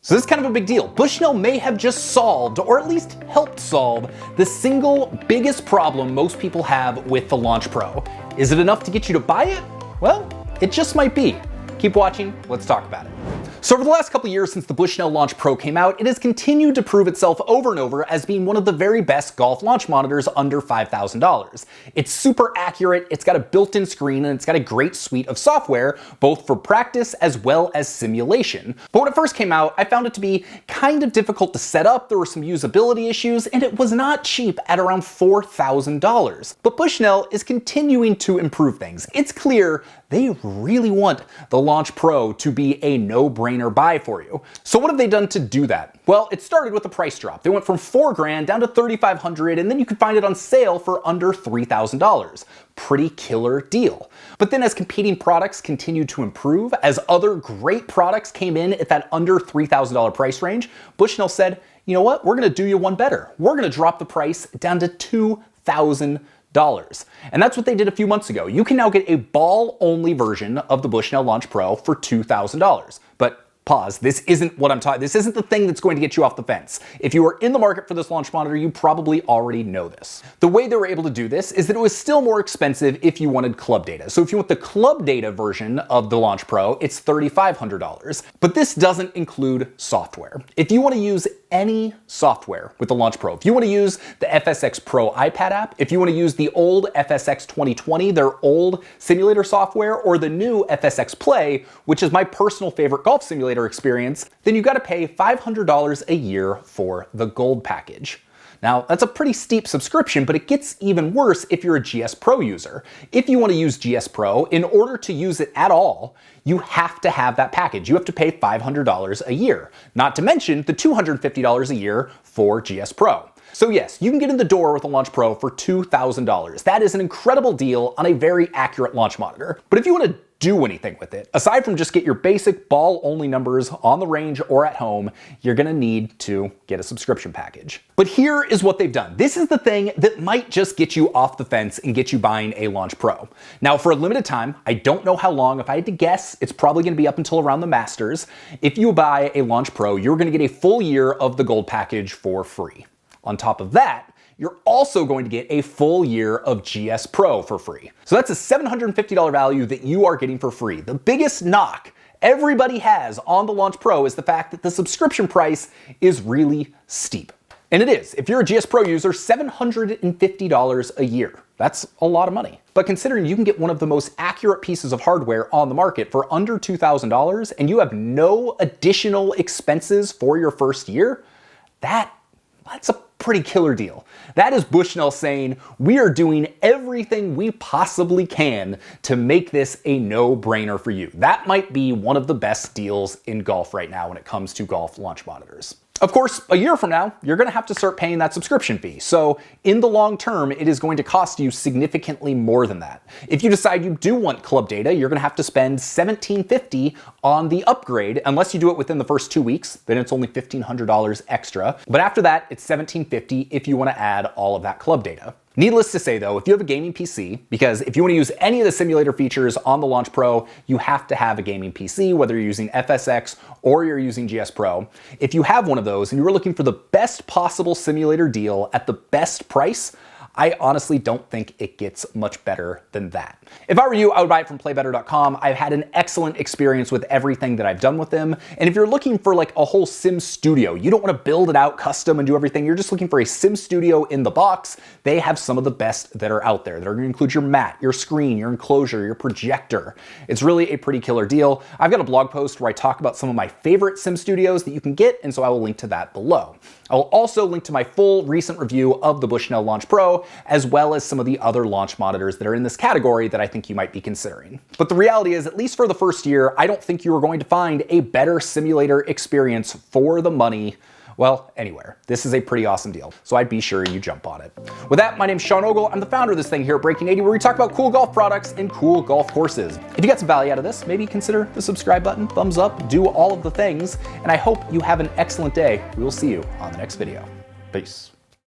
So this is kind of a big deal. Bushnell may have just solved, or at least helped solve, the single biggest problem most people have with the Launch Pro. Is it enough to get you to buy it? Well, it just might be. Keep watching, let's talk about it. So over the last couple years since the Bushnell Launch Pro came out, it has continued to prove itself over and over as being one of the very best golf launch monitors under $5,000. It's super accurate, it's got a built-in screen, and it's got a great suite of software, both for practice as well as simulation. But when it first came out, I found it to be kind of difficult to set up, there were some usability issues, and it was not cheap at around $4,000. But Bushnell is continuing to improve things. It's clear they really want the Launch Pro to be a no-brainer buy for you. So what have they done to do that? Well, it started with a price drop. They went from $4,000 down to $3,500, and then you could find it on sale for under $3,000. Pretty killer deal. But then as competing products continued to improve, as other great products came in at that under $3,000 price range, Bushnell said, you know what, we're gonna do you one better. We're gonna drop the price down to $2,000. And that's what they did a few months ago. You can now get a ball-only version of the Bushnell Launch Pro for $2,000. But pause, this isn't what I'm talking, this isn't the thing that's going to get you off the fence. If you are in the market for this launch monitor, you probably already know this. The way they were able to do this is that it was still more expensive if you wanted club data. So if you want the club data version of the Launch Pro, it's $3,500. But this doesn't include software. If you want to use any software with the Launch Pro, if you want to use the FSX Pro iPad app, if you want to use the old FSX 2020, their old simulator software, or the new FSX Play, which is my personal favorite golf simulator experience, then you got to pay $500 a year for the gold package. Now, that's a pretty steep subscription, but it gets even worse if you're a GS Pro user. If you want to use GS Pro, in order to use it at all, you have to have that package. You have to pay $500 a year, not to mention the $250 a year for GS Pro. So yes, you can get in the door with a Launch Pro for $2,000. That is an incredible deal on a very accurate launch monitor. But if you want to do anything with it, aside from just get your basic ball-only numbers on the range or at home, you're gonna need to get a subscription package. But here is what they've done. This is the thing that might just get you off the fence and get you buying a Launch Pro. Now, for a limited time, I don't know how long, if I had to guess, it's probably gonna be up until around the Masters. If you buy a Launch Pro, you're gonna get a full year of the gold package for free. On top of that, you're also going to get a full year of GS Pro for free. So that's a $750 value that you are getting for free. The biggest knock everybody has on the Launch Pro is the fact that the subscription price is really steep. And it is. If you're a GS Pro user, $750 a year. That's a lot of money. But considering you can get one of the most accurate pieces of hardware on the market for under $2,000 and you have no additional expenses for your first year, that's a pretty killer deal. That is Bushnell saying, we are doing everything we possibly can to make this a no-brainer for you. That might be one of the best deals in golf right now when it comes to golf launch monitors. Of course, a year from now, you're gonna have to start paying that subscription fee. So in the long term, it is going to cost you significantly more than that. If you decide you do want club data, you're gonna have to spend $1,750 on the upgrade. Unless you do it within the first 2 weeks, then it's only $1,500 extra. But after that, it's $1,750 if you wanna add all of that club data. Needless to say though, if you have a gaming PC, because if you want to use any of the simulator features on the Launch Pro, you have to have a gaming PC, whether you're using FSX or you're using GS Pro. If you have one of those and you're looking for the best possible simulator deal at the best price, I honestly don't think it gets much better than that. If I were you, I would buy it from playbetter.com. I've had an excellent experience with everything that I've done with them. And if you're looking for like a whole sim studio, you don't want to build it out custom and do everything, you're just looking for a sim studio in the box, they have some of the best that are out there. They're going to include your mat, your screen, your enclosure, your projector. It's really a pretty killer deal. I've got a blog post where I talk about some of my favorite sim studios that you can get, and so I will link to that below. I will also link to my full recent review of the Bushnell Launch Pro, as well as some of the other launch monitors that are in this category that I think you might be considering. But the reality is, at least for the first year, I don't think you are going to find a better simulator experience for the money, well, anywhere. This is a pretty awesome deal, so I'd be sure you jump on it. With that, my name's Sean Ogle. I'm the founder of this thing here at Breaking 80, where we talk about cool golf products and cool golf courses. If you got some value out of this, maybe consider the subscribe button, thumbs up, do all of the things, and I hope you have an excellent day. We will see you on the next video. Peace.